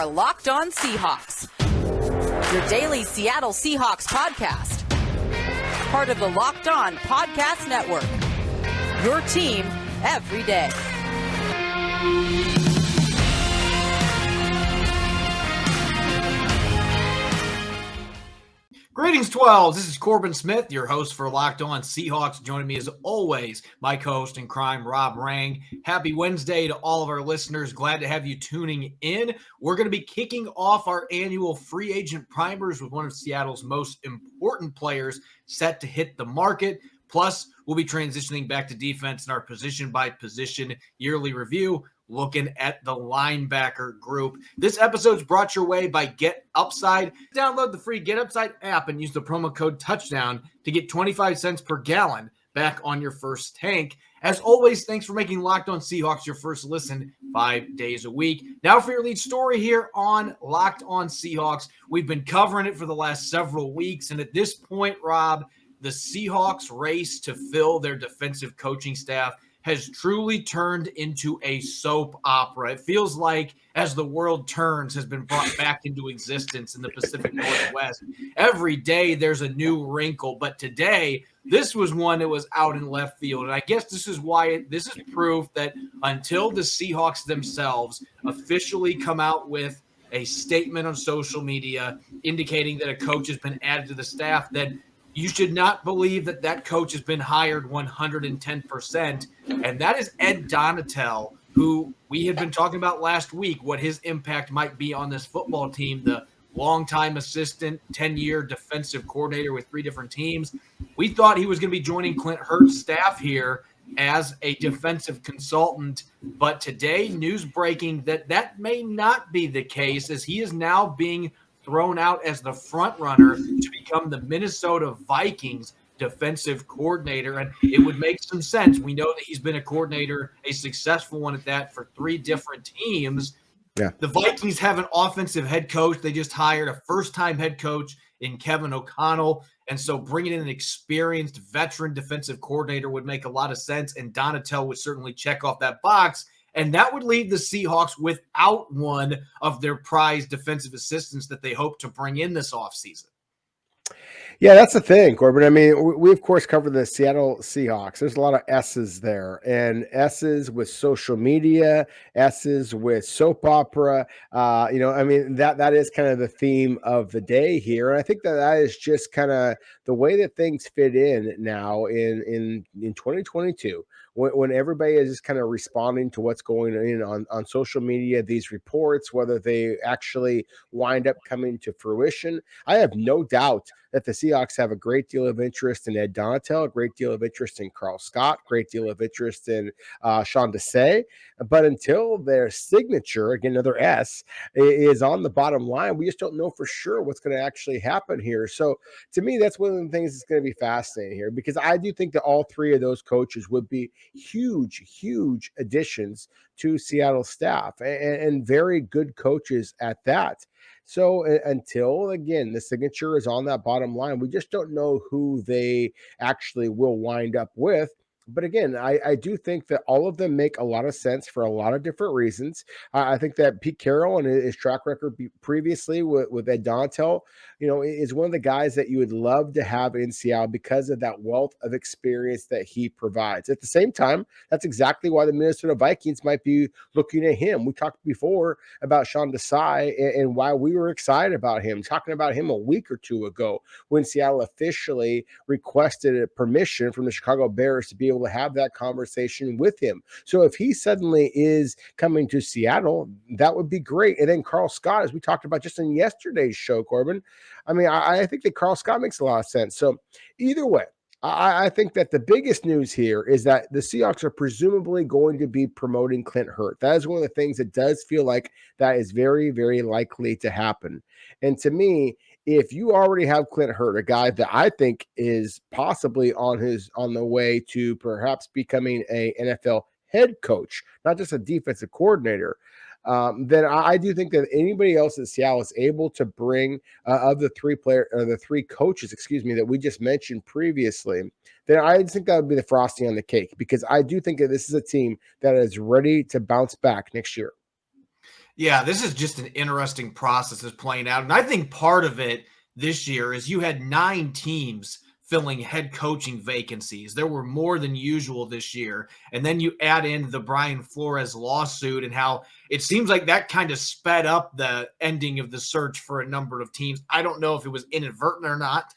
are Locked On Seahawks, your daily Seattle Seahawks podcast. Part of the Locked On Podcast Network, your team every day. Greetings, 12s. This is Corbin Smith, your host for Locked On Seahawks. Joining me as always, my co-host in crime, Rob Rang. Happy Wednesday to all of our listeners. Glad to have you tuning in. We're going to be kicking off our annual free agent primers with one of Seattle's most important players set to hit the market. Plus, we'll be transitioning back to defense in our position-by-position yearly review, looking at the linebacker group. This episode is brought your way by Get Upside. Download the free Get Upside app and use the promo code TOUCHDOWN to get 25 cents per gallon back on your first tank. As always, thanks for making Locked On Seahawks your first listen 5 days a week. Now for your lead story here on Locked On Seahawks. We've been covering it for the last several weeks, and at this point, Rob, the Seahawks race to fill their defensive coaching staff has truly turned into a soap opera. It feels like as the world turns has been brought back into existence in the Pacific Northwest. Every day there's a new wrinkle, but today this was one that was out in left field. And I guess this is proof that until the Seahawks themselves officially come out with a statement on social media indicating that a coach has been added to the staff, that you should not believe that that coach has been hired 110%, and that is Ed Donatel, who we had been talking about last week, what his impact might be on this football team, the longtime assistant, 10-year defensive coordinator with 3 different teams. We thought he was going to be joining Clint Hurtt's staff here as a defensive consultant, but today, news breaking that may not be the case, as he is now being thrown out as the front runner to become the Minnesota Vikings defensive coordinator. And it would make some sense. We know that he's been a coordinator, a successful one at that, for 3 different teams. Yeah. The Vikings have an offensive head coach. They just hired a first-time head coach in Kevin O'Connell. And so bringing in an experienced veteran defensive coordinator would make a lot of sense. And Donatel would certainly check off that box. And that would leave the Seahawks without one of their prized defensive assistants that they hope to bring in this offseason. Yeah, that's the thing, Corbin. I mean, we of course cover the Seattle Seahawks. There's a lot of S's there, and S's with social media, S's with soap opera. I mean, that is kind of the theme of the day here. And I think that is just kind of the way that things fit in now in 2022. When everybody is just kind of responding to what's going on social media, these reports, whether they actually wind up coming to fruition, I have no doubt that the Seahawks have a great deal of interest in Ed Donatel, a great deal of interest in Carl Scott, great deal of interest in Sean Desai. But until their signature, again, another S, is on the bottom line, we just don't know for sure what's going to actually happen here. So to me, that's one of the things that's going to be fascinating here, because I do think that all 3 of those coaches would be huge additions to Seattle staff, and very good coaches at that. So until, again, the signature is on that bottom line, we just don't know who they actually will wind up with. But again, I do think that all of them make a lot of sense for a lot of different reasons. I think that Pete Carroll and his track record previously with Ed Donatel, is one of the guys that you would love to have in Seattle because of that wealth of experience that he provides. At the same time, that's exactly why the Minnesota Vikings might be looking at him. We talked before about Sean Desai and why we were excited about him, talking about him a week or 2 ago when Seattle officially requested permission from the Chicago Bears to be able to have that conversation with him. So if he suddenly is coming to Seattle, that would be great. And then Carl Scott, as we talked about just in yesterday's show, Corbin, I mean, I think that Carl Scott makes a lot of sense. So either way, I think that the biggest news here is that the Seahawks are presumably going to be promoting Clint Hurtt. That is one of the things that does feel like that is very, very likely to happen. And to me, if you already have Clint Hurtt, a guy that I think is possibly on the way to perhaps becoming a NFL head coach, not just a defensive coordinator, then I do think that anybody else in Seattle is able to bring of the 3 coaches, that we just mentioned previously, then I think that would be the frosting on the cake, because I do think that this is a team that is ready to bounce back next year. Yeah, this is just an interesting process that's playing out. And I think part of it this year is you had 9 teams filling head coaching vacancies. There were more than usual this year. And then you add in the Brian Flores lawsuit and how it seems like that kind of sped up the ending of the search for a number of teams. I don't know if it was inadvertent or not,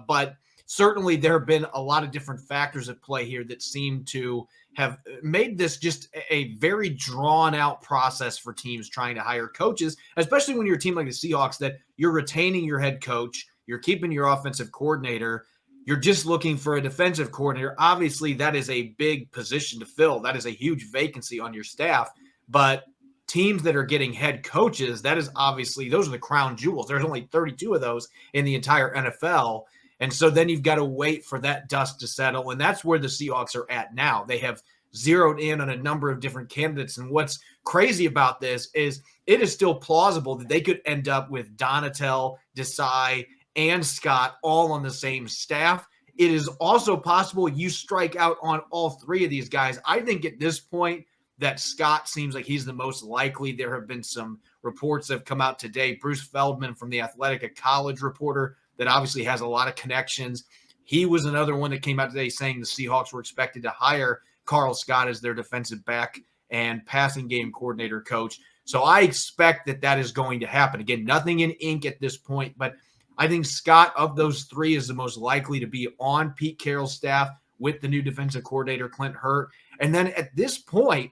but certainly there have been a lot of different factors at play here that seem to have made this just a very drawn out process for teams trying to hire coaches, especially when you're a team like the Seahawks, that you're retaining your head coach, you're keeping your offensive coordinator, you're just looking for a defensive coordinator. Obviously, that is a big position to fill. That is a huge vacancy on your staff. But teams that are getting head coaches, that is obviously, those are the crown jewels. There's only 32 of those in the entire NFL. And so then you've got to wait for that dust to settle. And that's where the Seahawks are at now. They have zeroed in on a number of different candidates. And what's crazy about this is it is still plausible that they could end up with Donatel, Desai, and Scott all on the same staff. It is also possible you strike out on all 3 of these guys. I think at this point that Scott seems like he's the most likely. There have been some reports that have come out today. Bruce Feldman from The Athletic, a college reporter that obviously has a lot of connections. He was another one that came out today saying the Seahawks were expected to hire Carl Scott as their defensive back and passing game coordinator coach. So I expect that that is going to happen. Again, nothing in ink at this point, but I think Scott of those 3 is the most likely to be on Pete Carroll's staff with the new defensive coordinator, Clint Hurt. And then at this point,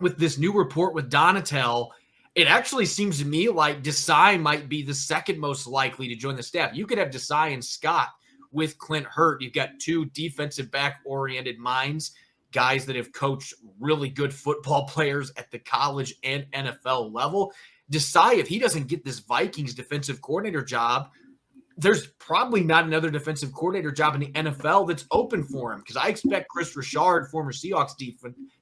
with this new report with Donatel, it actually seems to me like Desai might be the second most likely to join the staff. You could have Desai and Scott with Clint Hurt. You've got 2 defensive back-oriented minds, guys that have coached really good football players at the college and NFL level. Desai, if he doesn't get this Vikings defensive coordinator job, there's probably not another defensive coordinator job in the NFL that's open for him, because I expect Chris Richard, former Seahawks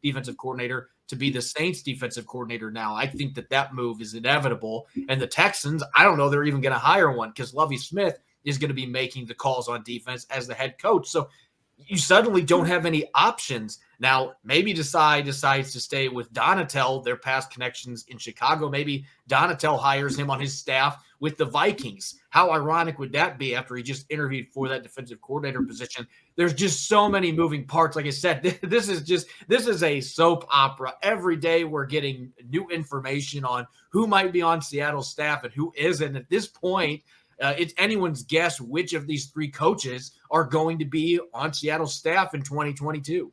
defensive coordinator, to be the Saints defensive coordinator now. I think that move is inevitable. And the Texans, I don't know they're even going to hire one, because Lovie Smith is going to be making the calls on defense as the head coach. So you suddenly don't have any options. Now, maybe Desai decides to stay with Donatel, their past connections in Chicago. Maybe Donatel hires him on his staff with the Vikings. How ironic would that be after he just interviewed for that defensive coordinator position? There's just so many moving parts. Like I said, this is a soap opera. Every day we're getting new information on who might be on Seattle's staff and who isn't. At this point, it's anyone's guess which of these 3 coaches are going to be on Seattle's staff in 2022.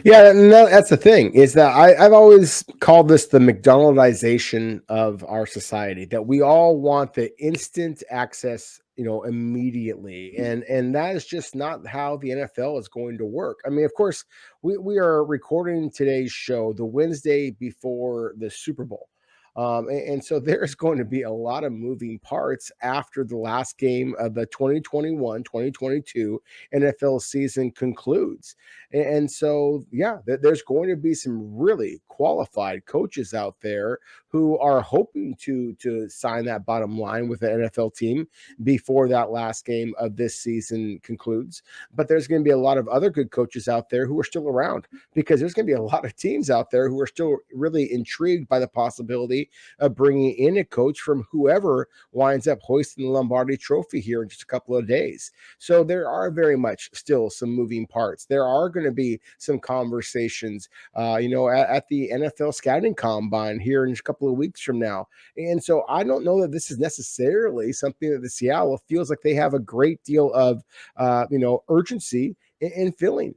Yeah, no, that's the thing, is that I've always called this the McDonaldization of our society, that we all want the instant access, immediately. And that is just not how the NFL is going to work. I mean, of course, we are recording today's show the Wednesday before the Super Bowl. And so there's going to be a lot of moving parts after the last game of the 2021-2022 NFL season concludes. And so, yeah, there's going to be some really qualified coaches out there who are hoping to sign that bottom line with the NFL team before that last game of this season concludes. But there's going to be a lot of other good coaches out there who are still around, because there's going to be a lot of teams out there who are still really intrigued by the possibility of bringing in a coach from whoever winds up hoisting the Lombardi Trophy here in just a couple of days. So there are very much still some moving parts. There are going to be some conversations, at the NFL scouting combine here in a couple of weeks from now. And so I don't know that this is necessarily something that the Seattle feels like they have a great deal of, urgency in filling.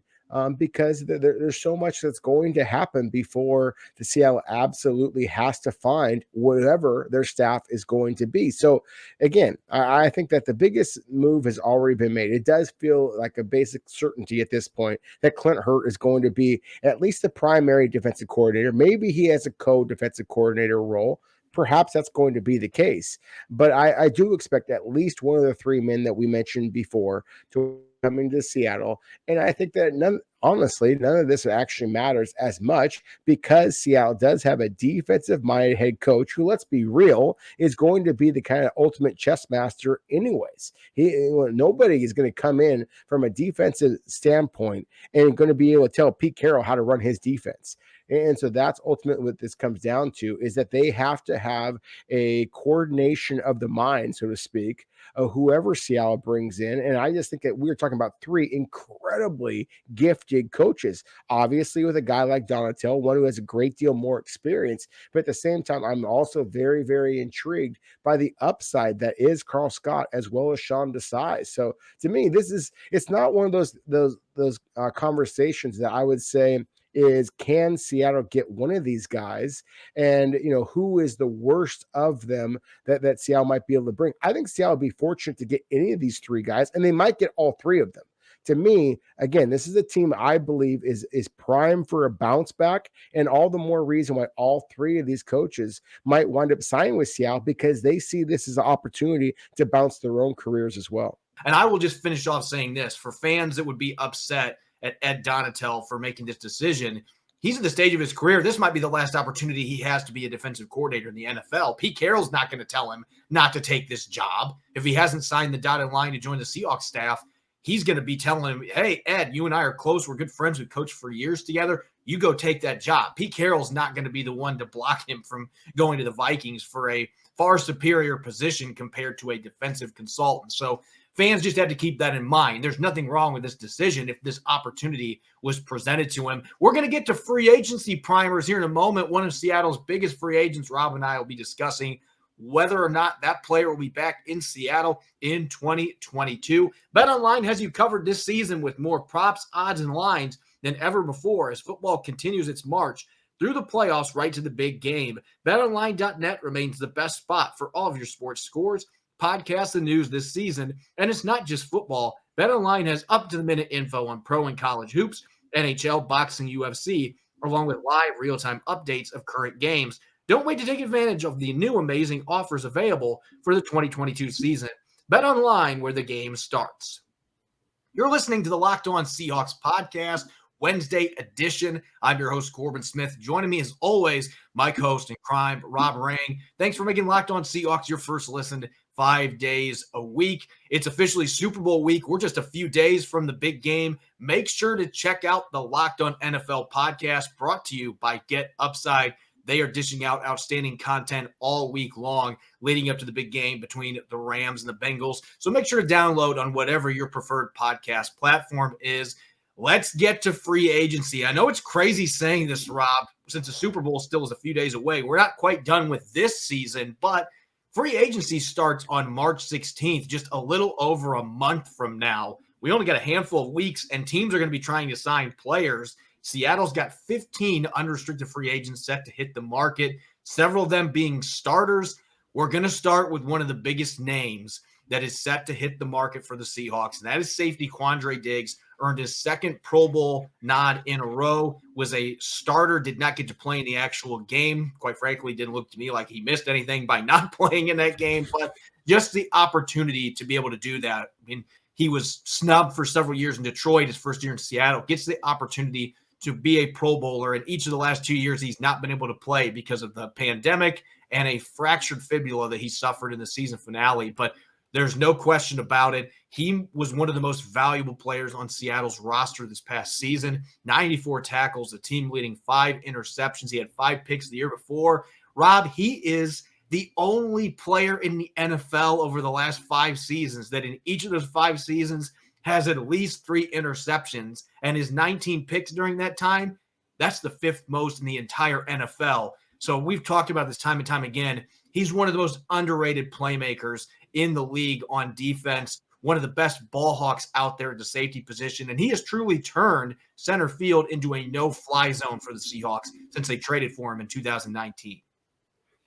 Because there's so much that's going to happen before the Seattle absolutely has to find whatever their staff is going to be. So again, I think that the biggest move has already been made. It does feel like a basic certainty at this point that Clint Hurt is going to be at least the primary defensive coordinator. Maybe he has a co-defensive coordinator role. Perhaps that's going to be the case. But I do expect at least one of the 3 men that we mentioned before to coming to Seattle. And I think that none of this actually matters as much, because Seattle does have a defensive-minded head coach who, let's be real, is going to be the kind of ultimate chess master anyways. Nobody is going to come in from a defensive standpoint and going to be able to tell Pete Carroll how to run his defense. And so that's ultimately what this comes down to, is that they have to have a coordination of the mind, so to speak, of whoever Seattle brings in. And I just think that we're talking about three incredibly gifted coaches, obviously with a guy like Donatel, one who has a great deal more experience. But at the same time, I'm also very, very intrigued by the upside that is Carl Scott as well as Sean Desai. So to me, it's not one of those conversations that I would say is, can Seattle get one of these guys, and who is the worst of them that Seattle might be able to bring. I think Seattle would be fortunate to get any of these three guys, and they might get all three of them. To me, again, this is a team I believe is prime for a bounce back, and all the more reason why all three of these coaches might wind up signing with Seattle, because they see this as an opportunity to bounce their own careers as well. And I will just finish off saying this for fans that would be upset at Ed Donatel for making this decision. He's at the stage of his career. This might be the last opportunity he has to be a defensive coordinator in the NFL. Pete Carroll's not going to tell him not to take this job. If he hasn't signed the dotted line to join the Seahawks staff, he's going to be telling him, hey, Ed, you and I are close. We're good friends. We've coached for years together. You go take that job. Pete Carroll's not going to be the one to block him from going to the Vikings for a far superior position compared to a defensive consultant. So fans just have to keep that in mind. There's nothing wrong with this decision if this opportunity was presented to him. We're going to get to free agency primers here in a moment. One of Seattle's biggest free agents, Rob and I will be discussing whether or not that player will be back in Seattle in 2022. BetOnline has you covered this season with more props, odds, and lines than ever before as football continues its march through the playoffs right to the big game. BetOnline.net remains the best spot for all of your sports scores, podcasts, and news this season. And it's not just football. BetOnline has up-to-the-minute info on pro and college hoops, NHL, boxing, UFC, along with live real-time updates of current games. Don't wait to take advantage of the new amazing offers available for the 2022 season. BetOnline, where the game starts. You're listening to the Locked On Seahawks podcast, Wednesday edition. I'm your host, Corbin Smith. Joining me as always, my co-host in crime, Rob Rang. Thanks for making Locked On Seahawks your first listen 5 days a week. It's officially Super Bowl week. We're just a few days from the big game. Make sure to check out the Locked On NFL podcast, brought to you by Get Upside. They are dishing out outstanding content all week long leading up to the big game between the Rams and the Bengals. So make sure to download on whatever your preferred podcast platform is. Let's get to free agency. I know it's crazy saying this, Rob, since the Super Bowl still is a few days away. We're not quite done with this season, but free agency starts on March 16th, just a little over a month from now. We only got a handful of weeks, and teams are going to be trying to sign players. Seattle's got 15 unrestricted free agents set to hit the market, several of them being starters. We're going to start with one of the biggest names that is set to hit the market for the Seahawks, and that is safety Quandre Diggs. Earned his second Pro Bowl nod in a row, was a starter, did not get to play in the actual game. Quite frankly, didn't look to me like he missed anything by not playing in that game, but just the opportunity to be able to do that. I mean, he was snubbed for several years in Detroit, his first year in Seattle, gets the opportunity to be a Pro Bowler. And each of the last 2 years, he's not been able to play because of the pandemic and a fractured fibula that he suffered in the season finale. But there's no question about it. He was one of the most valuable players on Seattle's roster this past season. 94 tackles, a team-leading 5 interceptions. He had 5 picks the year before. Rob, he is the only player in the NFL over the last 5 seasons that in each of those 5 seasons has at least 3 interceptions, and his 19 picks during that time, that's the 5th most in the entire NFL. So we've talked about this time and time again. He's one of the most underrated playmakers in the league on defense, one of the best ball hawks out there at the safety position, and he has truly turned center field into a no-fly zone for the Seahawks since they traded for him in 2019.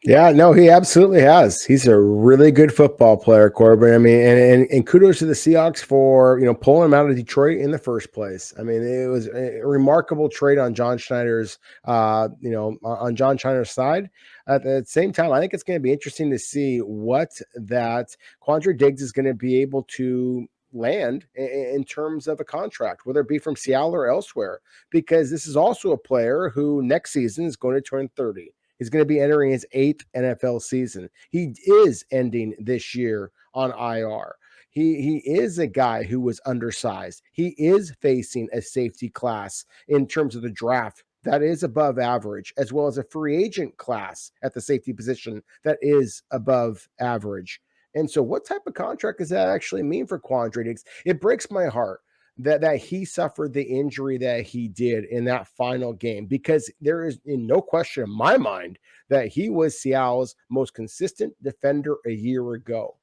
Yeah, no, he absolutely has. He's a really good football player, Corbin. I mean, and kudos to the Seahawks for, pulling him out of Detroit in the first place. I mean, it was a remarkable trade on John Schneider's, on John Schneider's side. At the same time, I think it's going to be interesting to see what that Quandre Diggs is going to be able to land in terms of a contract, whether it be from Seattle or elsewhere, because this is also a player who next season is going to turn 30. He's going to be entering his 8th NFL season. He is ending this year on IR. He is a guy who was undersized. He is facing a safety class in terms of the draft that is above average, as well as a free agent class at the safety position that is above average. And so, what type of contract does that actually mean for Quandre Diggs? It breaks my heart that he suffered the injury that he did in that final game, because there is in no question in my mind that he was Seattle's most consistent defender a year ago.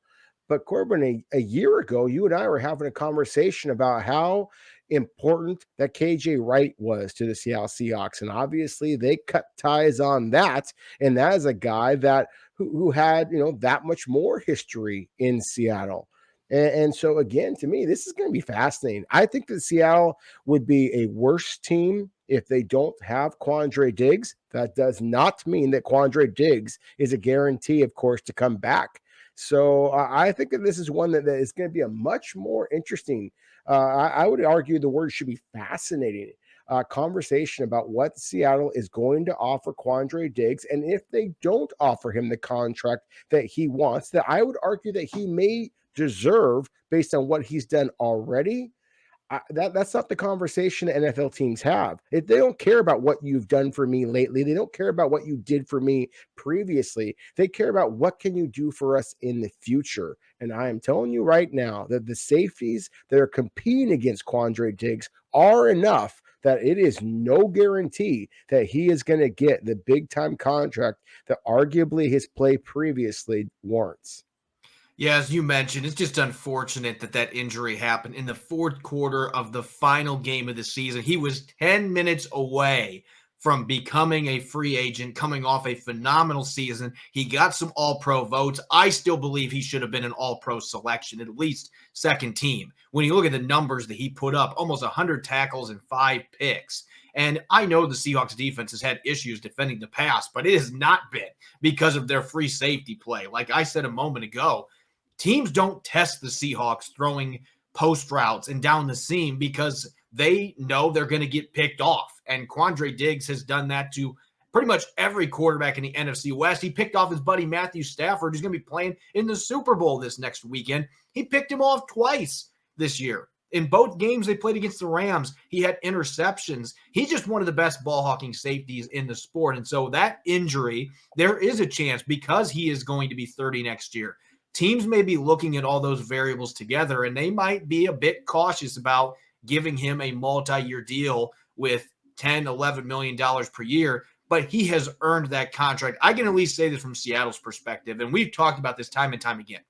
But Corbin, a year ago, you and I were having a conversation about how important that KJ Wright was to the Seattle Seahawks. And obviously they cut ties on that. And that is a guy that who had, that much more history in Seattle. And so again, to me, this is going to be fascinating. I think that Seattle would be a worse team if they don't have Quandre Diggs. That does not mean that Quandre Diggs is a guarantee, of course, to come back. So I think that this is one that is going to be a much more interesting, I would argue the word should be fascinating, conversation about what Seattle is going to offer Quandre Diggs. And if they don't offer him the contract that he wants, that I would argue that he may deserve based on what he's done already. That's not the conversation NFL teams have. They don't care about what you've done for me lately. They don't care about what you did for me previously. They care about what can you do for us in the future. And I am telling you right now that the safeties that are competing against Quandre Diggs are enough that it is no guarantee that he is going to get the big time contract that arguably his play previously warrants. Yeah, as you mentioned, it's just unfortunate that injury happened in the fourth quarter of the final game of the season. He was 10 minutes away from becoming a free agent, coming off a phenomenal season. He got some all-pro votes. I still believe he should have been an all-pro selection, at least second team. When you look at the numbers that he put up, almost 100 tackles and 5 picks. And I know the Seahawks defense has had issues defending the pass, but it has not been because of their free safety play. Like I said a moment ago, teams don't test the Seahawks throwing post routes and down the seam because they know they're going to get picked off. And Quandre Diggs has done that to pretty much every quarterback in the NFC West. He picked off his buddy Matthew Stafford, who's going to be playing in the Super Bowl this next weekend. He picked him off twice this year. In both games they played against the Rams, he had interceptions. He's just one of the best ball hawking safeties in the sport. And so that injury, there is a chance because he is going to be 30 next year. Teams may be looking at all those variables together, and they might be a bit cautious about giving him a multi-year deal with $10, $11 million per year, but he has earned that contract. I can at least say this from Seattle's perspective, and we've talked about this time and time again.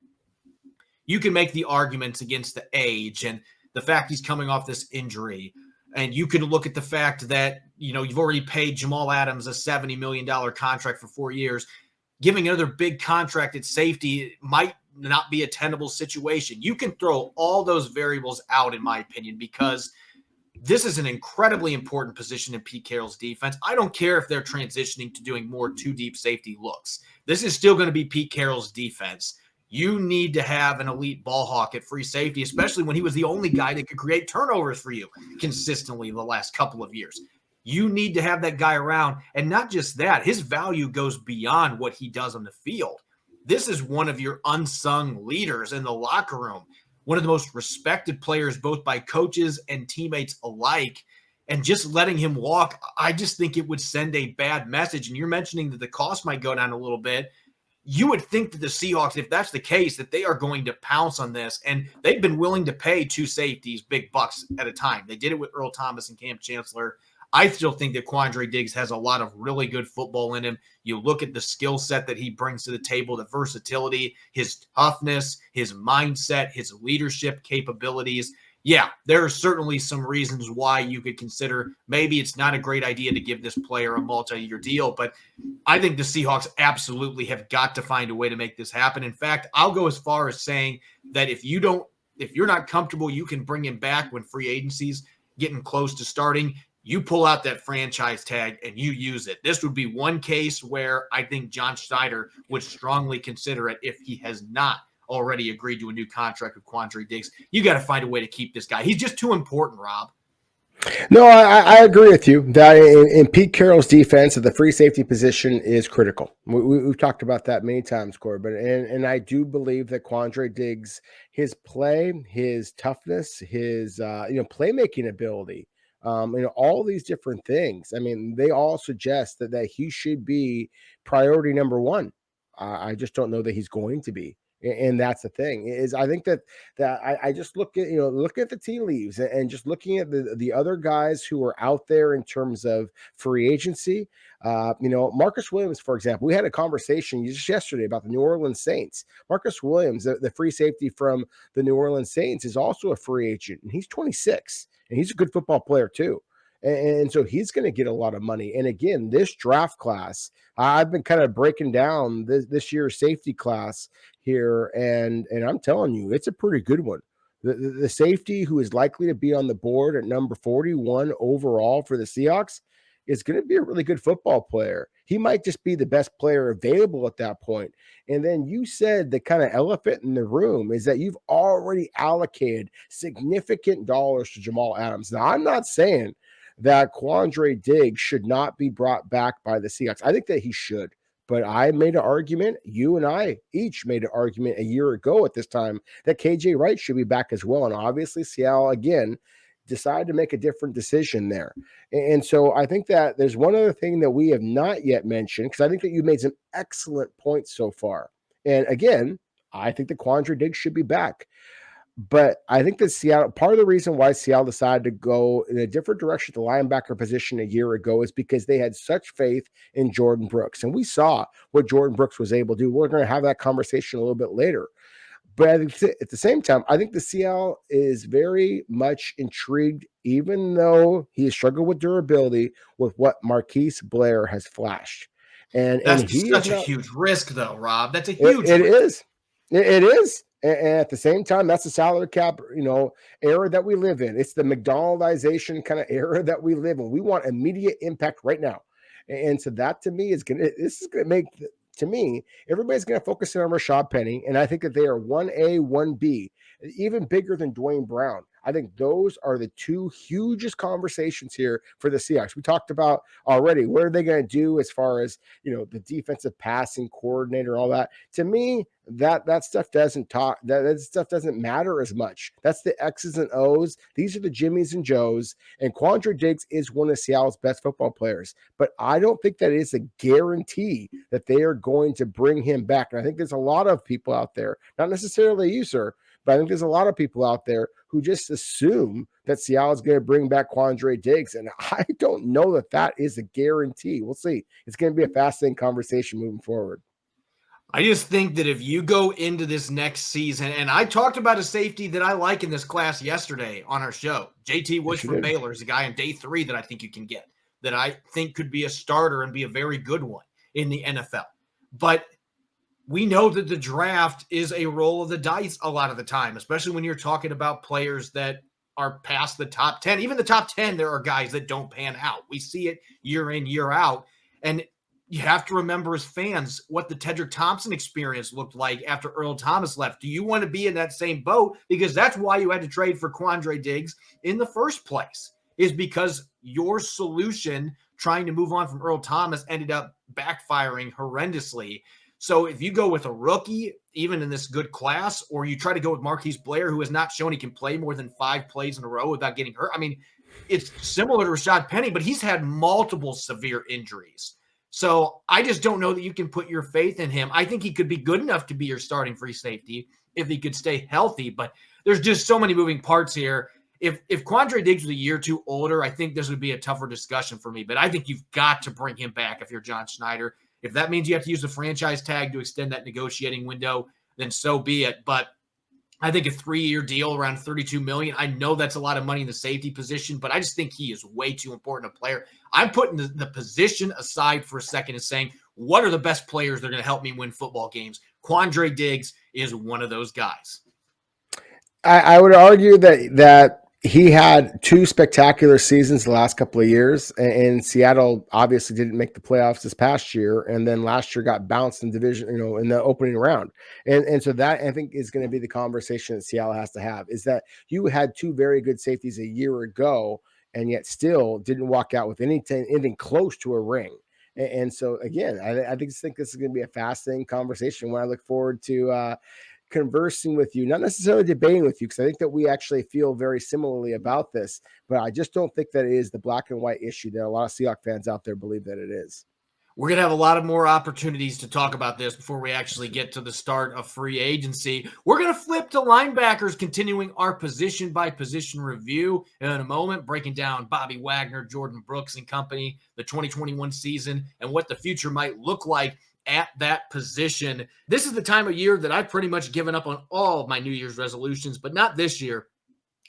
You can make the arguments against the age and the fact he's coming off this injury, and you can look at the fact that, you've already paid Jamal Adams a $70 million contract for 4 years. Giving another big contract at safety might not be a tenable situation. You can throw all those variables out, in my opinion, because this is an incredibly important position in Pete Carroll's defense. I don't care if they're transitioning to doing more two deep safety looks. This is still going to be Pete Carroll's defense. You need to have an elite ball hawk at free safety, especially when he was the only guy that could create turnovers for you consistently the last couple of years. You need to have that guy around. And not just that, his value goes beyond what he does on the field. This is one of your unsung leaders in the locker room, one of the most respected players, both by coaches and teammates alike. And just letting him walk, I just think it would send a bad message. And you're mentioning that the cost might go down a little bit. You would think that the Seahawks, if that's the case, that they are going to pounce on this. And they've been willing to pay two safeties big bucks at a time. They did it with Earl Thomas and Cam Chancellor. I still think that Quandre Diggs has a lot of really good football in him. You look at the skill set that he brings to the table, the versatility, his toughness, his mindset, his leadership capabilities. Yeah, there are certainly some reasons why you could consider maybe it's not a great idea to give this player a multi-year deal, but I think the Seahawks absolutely have got to find a way to make this happen. In fact, I'll go as far as saying that if you're not comfortable, you can bring him back when free agency's getting close to starting. You pull out that franchise tag and you use it. This would be one case where I think John Schneider would strongly consider it if he has not already agreed to a new contract with Quandre Diggs. You got to find a way to keep this guy. He's just too important, Rob. No, I agree with you that in Pete Carroll's defense, the free safety position is critical. We've talked about that many times, Corbin, and I do believe that Quandre Diggs, his play, his toughness, his playmaking ability, All these different things. I mean, they all suggest that he should be priority number one. I just don't know that he's going to be. And that's the thing is, I think that I just look at, look at the tea leaves and just looking at the other guys who are out there in terms of free agency. Marcus Williams, for example, we had a conversation just yesterday about the New Orleans Saints. Marcus Williams, the free safety from the New Orleans Saints, is also a free agent, and he's 26, and he's a good football player too. And so he's going to get a lot of money. And again, this draft class, I've been kind of breaking down this year's safety class here, and I'm telling you, it's a pretty good one. The safety who is likely to be on the board at number 41 overall for the Seahawks is going to be a really good football player. He might just be the best player available at that point. And then you said the kind of elephant in the room is that you've already allocated significant dollars to Jamal Adams. Now, I'm not saying that Quandre Diggs should not be brought back by the Seahawks. I think that he should. But I made an argument, you and I each made an argument a year ago at this time, that KJ Wright should be back as well. And obviously Seattle, again, decided to make a different decision there. And so I think that there's one other thing that we have not yet mentioned, because I think that you made some excellent points so far. And again, I think that Quandre Diggs should be back. But I think that Seattle, part of the reason why Seattle decided to go in a different direction at the linebacker position a year ago is because they had such faith in Jordan Brooks. And we saw what Jordan Brooks was able to do. We're going to have that conversation a little bit later. But at the same time, I think the Seattle is very much intrigued, even though he has struggled with durability, with what Marquise Blair has flashed. And That's such a huge risk, though, Rob. That's a huge risk. It is. And at the same time, that's the salary cap, era that we live in. It's the McDonaldization kind of era that we live in. We want immediate impact right now. And so that to me is going to make, to me, everybody's going to focus on Rashad Penny. And I think that they are 1A, 1B, even bigger than Dwayne Brown. I think those are the two hugest conversations here for the Seahawks. We talked about already, what are they going to do as far as, the defensive passing coordinator, all that. To me, that stuff doesn't talk, that stuff doesn't matter as much. That's the X's and O's. These are the Jimmies and Joes. And Quandre Diggs is one of Seattle's best football players. But I don't think that is a guarantee that they are going to bring him back. And I think there's a lot of people out there, not necessarily you, sir, but I think there's a lot of people out there who just assume that Seattle is going to bring back Quandre Diggs. And I don't know that is a guarantee. We'll see. It's going to be a fascinating conversation moving forward. I just think that if you go into this next season, and I talked about a safety that I like in this class yesterday on our show, JT Woods from Baylor is a guy on day 3 that I think you can get, that I think could be a starter and be a very good one in the NFL. But we know that the draft is a roll of the dice a lot of the time, especially when you're talking about players that are past the top 10. Even the top 10, there are guys that don't pan out. We see it year in, year out. And you have to remember as fans what the Tedrick Thompson experience looked like after Earl Thomas left. Do you want to be in that same boat? Because that's why you had to trade for Quandre Diggs in the first place, is because your solution trying to move on from Earl Thomas ended up backfiring horrendously. So if you go with a rookie, even in this good class, or you try to go with Marquise Blair, who has not shown he can play more than 5 plays in a row without getting hurt. I mean, it's similar to Rashad Penny, but he's had multiple severe injuries. So I just don't know that you can put your faith in him. I think he could be good enough to be your starting free safety if he could stay healthy, but there's just so many moving parts here. If Quandre Diggs was a year or two older, I think this would be a tougher discussion for me, but I think you've got to bring him back if you're John Schneider. If that means you have to use the franchise tag to extend that negotiating window, then so be it. But I think a 3-year deal around $32 million, I know that's a lot of money in the safety position, but I just think he is way too important a player. I'm putting the position aside for a second and saying, what are the best players that are going to help me win football games? Quandre Diggs is one of those guys. I would argue that he had 2 spectacular seasons the last couple of years, and Seattle obviously didn't make the playoffs this past year, and then last year got bounced in division, in the opening round. And so that, I think, is going to be the conversation that Seattle has to have, is that you had 2 very good safeties a year ago, and yet still didn't walk out with anything close to a ring. And so, again, I think this is going to be a fascinating conversation when I look forward to conversing with you, not necessarily debating with you, because I think that we actually feel very similarly about this, but I just don't think that it is the black and white issue that a lot of Seahawks fans out there believe that it is. We're going to have a lot of more opportunities to talk about this before we actually get to the start of free agency. We're going to flip to linebackers, continuing our position-by-position review in a moment, breaking down Bobby Wagner, Jordan Brooks and company, the 2021 season, and what the future might look like at that position. This is the time of year that I've pretty much given up on all of my New Year's resolutions, but not this year.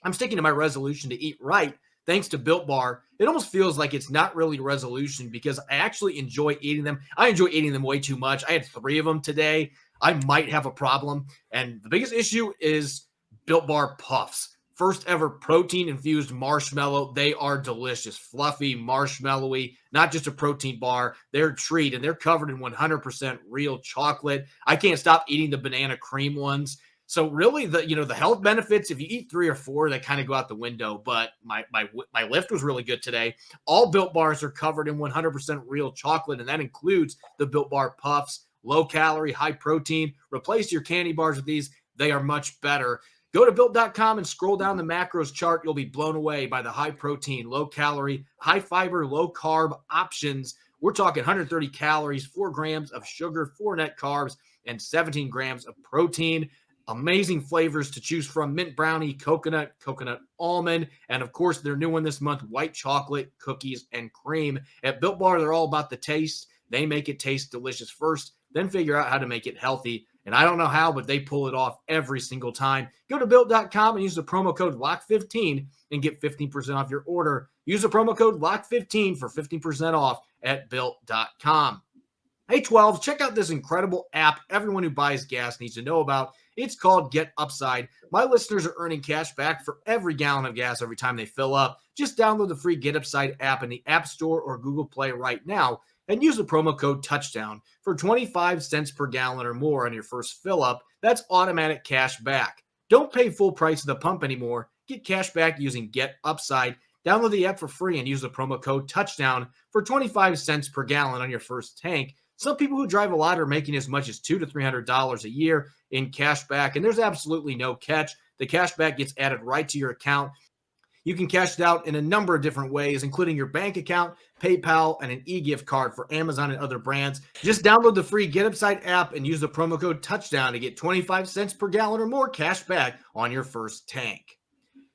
I'm sticking to my resolution to eat right. Thanks to Built Bar, it almost feels like it's not really a resolution because I actually enjoy eating them. I enjoy eating them way too much. I had 3 of them today. I might have a problem. And the biggest issue is Built Bar Puffs. First ever protein-infused marshmallow. They are delicious, fluffy, marshmallowy, not just a protein bar. They're a treat, and they're covered in 100% real chocolate. I can't stop eating the banana cream ones. So really, the health benefits, if you eat 3 or 4, they kind of go out the window. But my lift was really good today. All Built Bars are covered in 100% real chocolate, and that includes the Built Bar Puffs, low calorie, high protein. Replace your candy bars with these. They are much better. Go to Built.com and scroll down the macros chart. You'll be blown away by the high protein, low calorie, high fiber, low carb options. We're talking 130 calories, 4 grams of sugar, 4 net carbs, and 17 grams of protein. Amazing flavors to choose from: mint brownie, coconut almond, and of course their new one this month, white chocolate, cookies, and cream. At Built Bar, they're all about the taste. They make it taste delicious first, then figure out how to make it healthy. And I don't know how, but they pull it off every single time. Go to Built.com and use the promo code LOCK15 and get 15% off your order. Use the promo code LOCK15 for 15% off at Built.com. Hey, 12, check out this incredible app everyone who buys gas needs to know about. It's called Get Upside. My listeners are earning cash back for every gallon of gas every time they fill up. Just download the free Get Upside app in the App Store or Google Play right now and use the promo code TOUCHDOWN for 25 cents per gallon or more on your first fill up. That's automatic cash back. Don't pay full price at the pump anymore. Get cash back using Get Upside. Download the app for free and use the promo code TOUCHDOWN for 25 cents per gallon on your first tank. Some people who drive a lot are making as much as $200 to $300 a year in cash back, and there's absolutely no catch. The cash back gets added right to your account. You can cash it out in a number of different ways, including your bank account, PayPal, and an e-gift card for Amazon and other brands. Just download the free Get Upside app and use the promo code TOUCHDOWN to get 25 cents per gallon or more cash back on your first tank.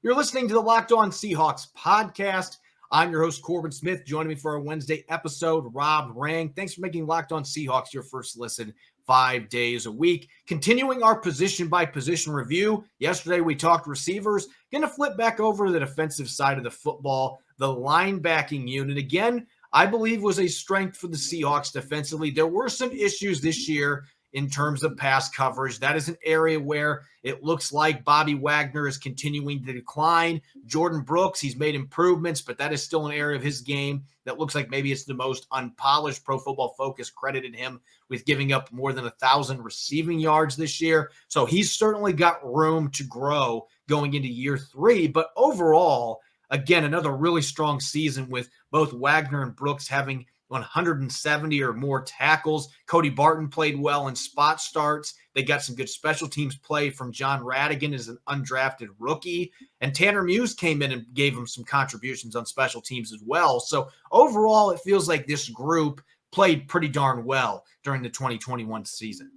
You're listening to the Locked On Seahawks podcast. I'm your host, Corbin Smith. Joining me for our Wednesday episode, Rob Rang. Thanks for making Locked On Seahawks your first listen 5 days a week. Continuing our position-by-position review. Yesterday, we talked receivers. Going to flip back over to the defensive side of the football. The linebacking unit, again, I believe was a strength for the Seahawks defensively. There were some issues this year in terms of pass coverage. That is an area where it looks like Bobby Wagner is continuing to decline. Jordan Brooks, he's made improvements, but that is still an area of his game that looks like maybe it's the most unpolished. Pro Football Focus credited him with giving up more than 1,000 receiving yards this year. So he's certainly got room to grow going into year 3. But overall, again, another really strong season with both Wagner and Brooks having 170 or more tackles. Cody Barton played well in spot starts. They got some good special teams play from John Radigan as an undrafted rookie. And Tanner Muse came in and gave him some contributions on special teams as well. So overall, it feels like this group played pretty darn well during the 2021 season.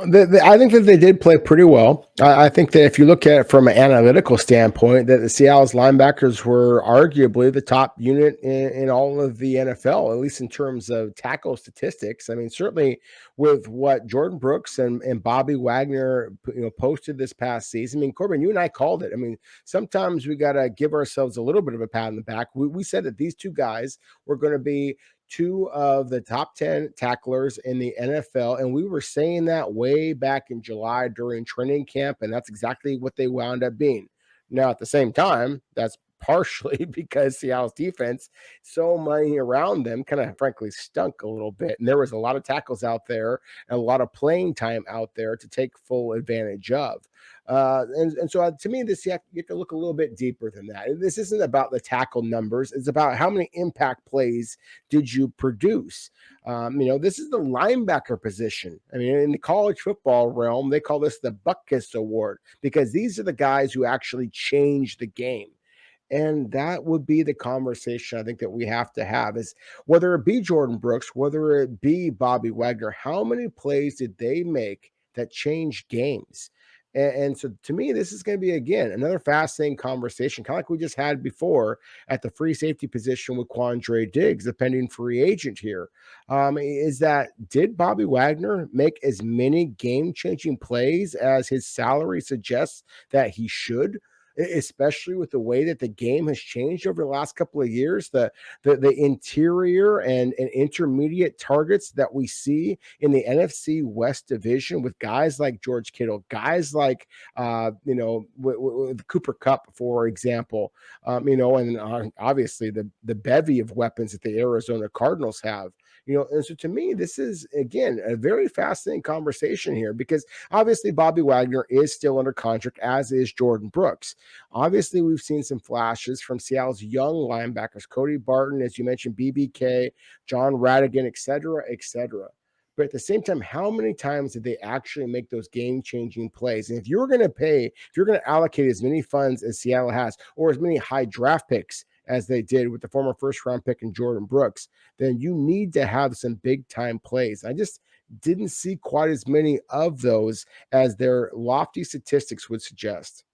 I think that they did play pretty well. I think that if you look at it from an analytical standpoint, that the Seattle's linebackers were arguably the top unit in all of the NFL, at least in terms of tackle statistics. I mean, certainly with what Jordan Brooks and Bobby Wagner posted this past season. I mean, Corbin, you and I called it. I mean, sometimes we got to give ourselves a little bit of a pat on the back. We said that these two guys were going to be 2 of the top 10 tacklers in the NFL. And we were saying that way back in July during training camp. And that's exactly what they wound up being. Now, at the same time, that's partially because Seattle's defense, so many around them kind of frankly stunk a little bit. And there was a lot of tackles out there and a lot of playing time out there to take full advantage of. And so to me, you have to look a little bit deeper than that. This isn't about the tackle numbers. It's about how many impact plays did you produce. This is the linebacker position. I mean, in the college football realm, they call this the Butkus Award because these are the guys who actually change the game. And that would be the conversation I think that we have to have is whether it be Jordan Brooks, whether it be Bobby Wagner, how many plays did they make that changed games? And so to me, this is going to be, again, another fascinating conversation, kind of like we just had before at the free safety position with Quandre Diggs, the pending free agent here. Is that did Bobby Wagner make as many game-changing plays as his salary suggests that he should? Especially with the way that the game has changed over the last couple of years, the interior and intermediate targets that we see in the NFC West division with guys like George Kittle, guys like with Cooper Kupp, for example, and obviously the bevy of weapons that the Arizona Cardinals have. And so to me, this is, again, a very fascinating conversation here because obviously Bobby Wagner is still under contract, as is Jordan Brooks. Obviously, we've seen some flashes from Seattle's young linebackers, Cody Barton, as you mentioned, BBK, John Radigan, et cetera, et cetera. But at the same time, how many times did they actually make those game-changing plays? And if you're going to allocate as many funds as Seattle has, or as many high draft picks as they did with the former first-round pick in Jordan Brooks, then you need to have some big-time plays. I just didn't see quite as many of those as their lofty statistics would suggest.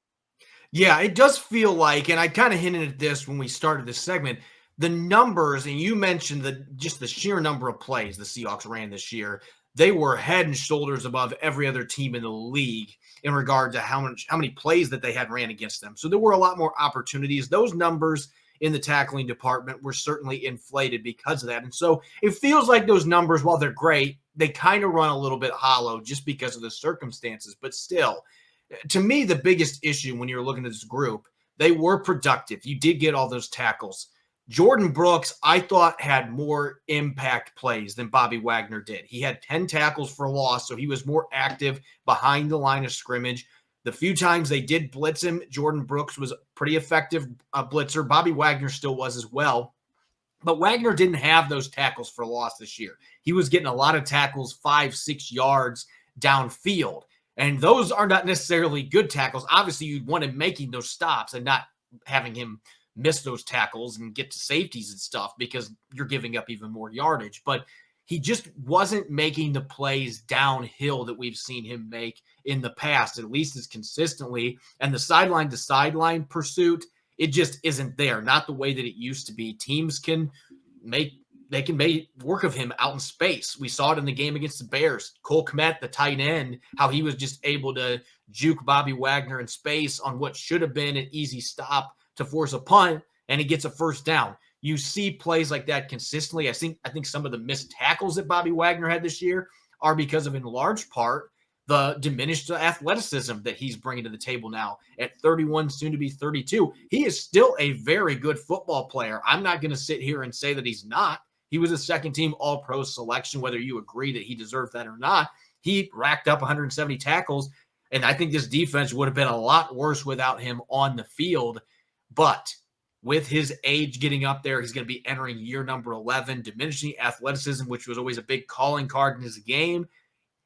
Yeah, it does feel like, and I kind of hinted at this when we started this segment, the numbers, and you mentioned just the sheer number of plays the Seahawks ran this year, they were head and shoulders above every other team in the league in regard to how many plays that they had ran against them. So there were a lot more opportunities. Those numbers in the tackling department were certainly inflated because of that. And so it feels like those numbers, while they're great, they kind of run a little bit hollow just because of the circumstances. But still, to me, the biggest issue when you're looking at this group, they were productive. You did get all those tackles. Jordan Brooks, I thought, had more impact plays than Bobby Wagner did. He had 10 tackles for loss, so he was more active behind the line of scrimmage. The few times they did blitz him, Jordan Brooks was a pretty effective blitzer. Bobby Wagner still was as well. But Wagner didn't have those tackles for loss this year. He was getting a lot of tackles 5-6 yards downfield. And those are not necessarily good tackles. Obviously, you'd want him making those stops and not having him miss those tackles and get to safeties and stuff because you're giving up even more yardage. But he just wasn't making the plays downhill that we've seen him make in the past, at least as consistently. And the sideline to sideline pursuit, it just isn't there. Not the way that it used to be. Teams can make work of him out in space. We saw it in the game against the Bears. Cole Kmet, the tight end, how he was just able to juke Bobby Wagner in space on what should have been an easy stop to force a punt, and he gets a first down. You see plays like that consistently. I think some of the missed tackles that Bobby Wagner had this year are because of, in large part, the diminished athleticism that he's bringing to the table now at 31, soon to be 32. He is still a very good football player. I'm not going to sit here and say that he's not. He was a second-team All-Pro selection, whether you agree that he deserved that or not. He racked up 170 tackles, and I think this defense would have been a lot worse without him on the field. But with his age getting up there, he's going to be entering year number 11, diminishing athleticism, which was always a big calling card in his game.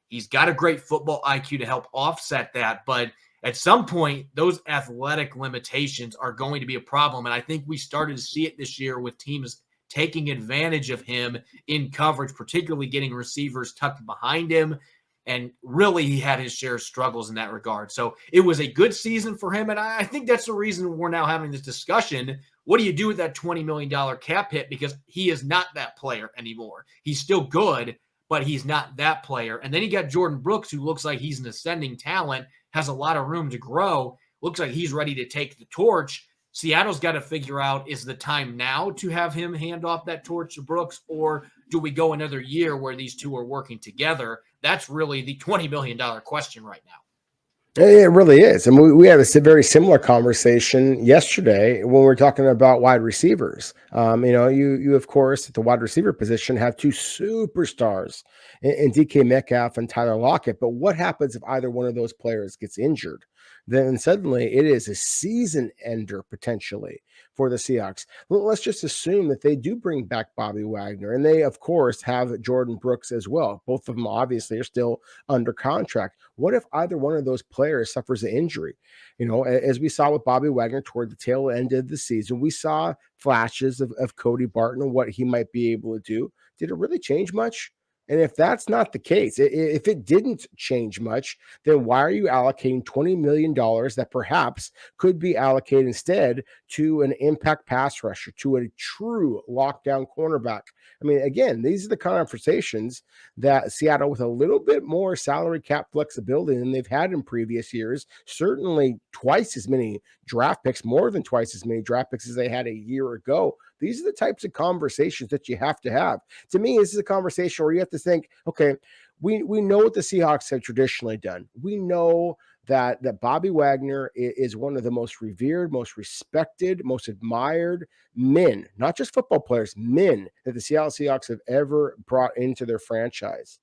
He's got a great football IQ to help offset that, but at some point, those athletic limitations are going to be a problem, and I think we started to see it this year with teams taking advantage of him in coverage, particularly getting receivers tucked behind him. And really, he had his share of struggles in that regard. So it was a good season for him. And I think that's the reason we're now having this discussion. What do you do with that $20 million cap hit? Because he is not that player anymore. He's still good, but he's not that player. And then you got Jordan Brooks, who looks like he's an ascending talent, has a lot of room to grow. Looks like he's ready to take the torch. Seattle's got to figure out, is the time now to have him hand off that torch to Brooks, or do we go another year where these two are working together? That's really the $20 million question right now. It really is. And we had a very similar conversation yesterday when we were talking about wide receivers. You of course, at the wide receiver position have two superstars in DK Metcalf and Tyler Lockett. But what happens if either one of those players gets injured? Then suddenly it is a season ender potentially for the Seahawks. Let's just assume that they do bring back Bobby Wagner, and they, of course, have Jordan Brooks as well. Both of them obviously are still under contract. What if either one of those players suffers an injury? As we saw with Bobby Wagner toward the tail end of the season, we saw flashes of Cody Barton and what he might be able to do. Did it really change much? And if that's not the case, if it didn't change much, then why are you allocating $20 million that perhaps could be allocated instead to an impact pass rusher, to a true lockdown cornerback? I mean, again, these are the conversations that Seattle, with a little bit more salary cap flexibility than they've had in previous years, certainly twice as many draft picks, more than twice as many draft picks as they had a year ago. These are the types of conversations that you have to have. To me, this is a conversation where you have to think, okay, we know what the Seahawks have traditionally done. We know that Bobby Wagner is one of the most revered, most respected, most admired men, not just football players, men that the Seattle Seahawks have ever brought into their franchise.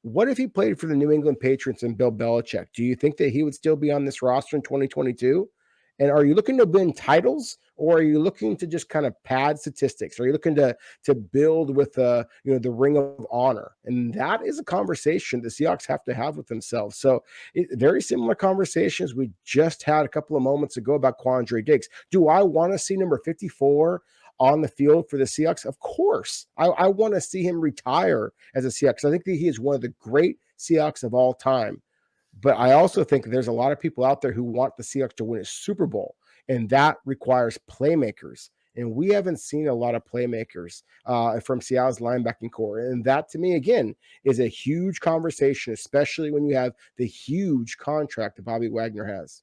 What if he played for the New England Patriots and Bill Belichick? Do you think that he would still be on this roster in 2022? And are you looking to win titles, or are you looking to just kind of pad statistics? Are you looking to build with the ring of honor? And that is a conversation the Seahawks have to have with themselves. So very similar conversations we just had a couple of moments ago about Quandre Diggs. Do I want to see number 54 on the field for the Seahawks? Of course. I want to see him retire as a Seahawks. I think that he is one of the great Seahawks of all time. But I also think there's a lot of people out there who want the Seahawks to win a Super Bowl, and that requires playmakers. And we haven't seen a lot of playmakers from Seattle's linebacking core. And that, to me, again, is a huge conversation, especially when you have the huge contract that Bobby Wagner has.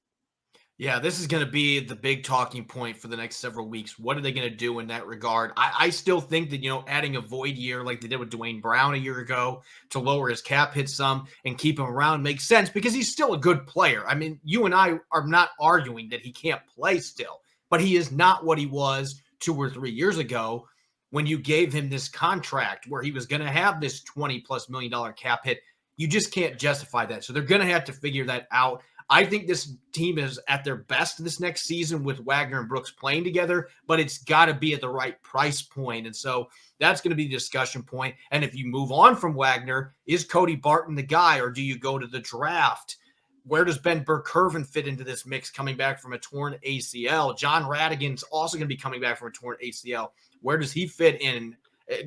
Yeah, this is going to be the big talking point for the next several weeks. What are they going to do in that regard? I still think that, adding a void year like they did with Dwayne Brown a year ago to lower his cap hit some and keep him around makes sense because he's still a good player. I mean, you and I are not arguing that he can't play still, but he is not what he was 2 or 3 years ago when you gave him this contract where he was going to have this $20+ million cap hit. You just can't justify that. So they're going to have to figure that out. I think this team is at their best this next season with Wagner and Brooks playing together, but it's got to be at the right price point. And so that's going to be the discussion point. And if you move on from Wagner, is Cody Barton the guy, or do you go to the draft? Where does Ben Burr-Kirven fit into this mix coming back from a torn ACL? John Radigan's also going to be coming back from a torn ACL. Where does he fit in?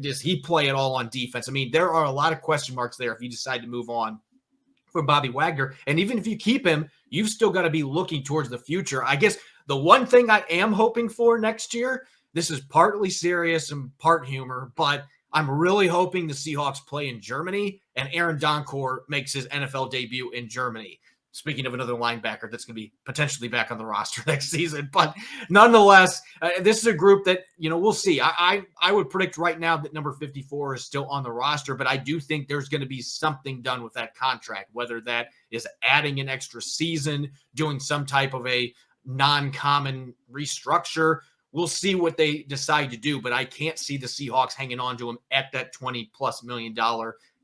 Does he play at all on defense? I mean, there are a lot of question marks there if you decide to move on for Bobby Wagner. And even if you keep him, you've still got to be looking towards the future. I guess the one thing I am hoping for next year, this is partly serious and part humor, but I'm really hoping the Seahawks play in Germany and Aaron Doncourt makes his NFL debut in Germany. Speaking of another linebacker that's going to be potentially back on the roster next season. But nonetheless, this is a group that, we'll see. I would predict right now that number 54 is still on the roster, but I do think there's going to be something done with that contract, whether that is adding an extra season, doing some type of a non-common restructure. We'll see what they decide to do, but I can't see the Seahawks hanging on to him at that $20+ million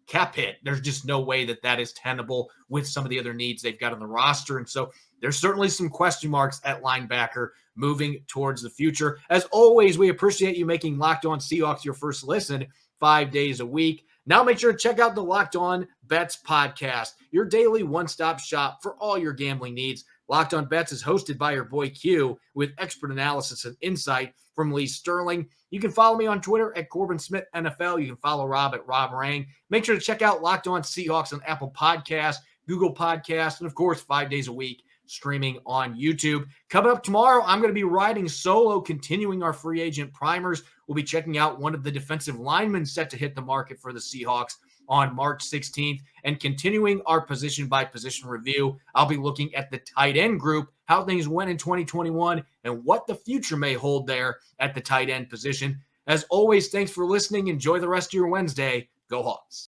cap hit. There's just no way that is tenable with some of the other needs they've got on the roster. And so there's certainly some question marks at linebacker moving towards the future. As always, we appreciate you making Locked On Seahawks your first listen 5 days a week. Now make sure to check out the Locked On Bets podcast, your daily one-stop shop for all your gambling needs. Locked On Bets is hosted by your boy Q with expert analysis and insight from Lee Sterling. You can follow me on Twitter at Corbin Smith NFL. You can follow Rob at Rob Rang. Make sure to check out Locked On Seahawks on Apple Podcasts, Google Podcasts, and of course, 5 days a week streaming on YouTube. Coming up tomorrow, I'm going to be riding solo, continuing our free agent primers. We'll be checking out one of the defensive linemen set to hit the market for the Seahawks on March 16th and continuing our position-by-position review. I'll be looking at the tight end group, how things went in 2021, and what the future may hold there at the tight end position. As always, thanks for listening. Enjoy the rest of your Wednesday. Go Hawks.